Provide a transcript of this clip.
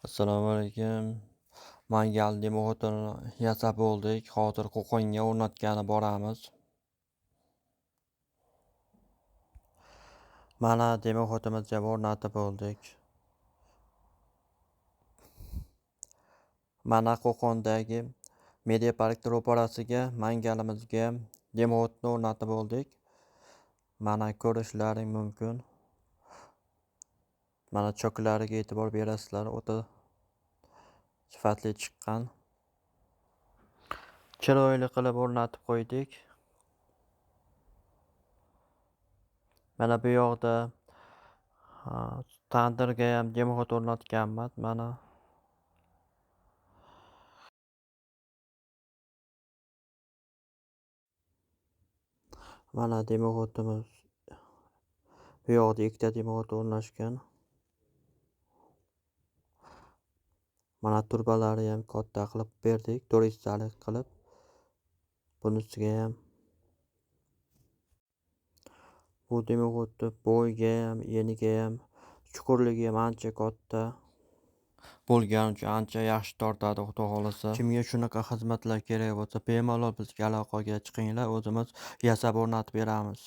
Assalomu alaykum. Mangal demo-o'tini yasab bo'ldik. Hozir qo'qonga o'rnatgani boramiz. Mana demo-o'timizga o'rnatib bo'ldik. Mana Qo'qondagi Media Park ro'parasiga mangalimizga demo-o'tni o'rnatib bo'ldik. Mana ko'rishlaring mumkin. Mana choklariga e'tibor berasizlar, o'ta sifatli chiqqan. Chiroyli qilib o'rnatib qo'ydik. Mana bu yoqda tandirga ham demo-o't o'rnatganman. Mana demo-o'timiz. Bu yoqda ikkita demo-o't o'rnashgan. Mana turbalari ham katta qilib berdik, turistalik qilib. Bunisiga ham bu demo-o'tni bo'yiga ham, eniga ham, chuqurligi ham ancha katta bo'lgani uchun ancha yaxshi tortadi, xudo xolasa. Kimga shunaqa xizmatlar kerak bo'lsa, bemalol bizga aloqaga chiqinglar, o'zimiz yasab o'rnatib beramiz.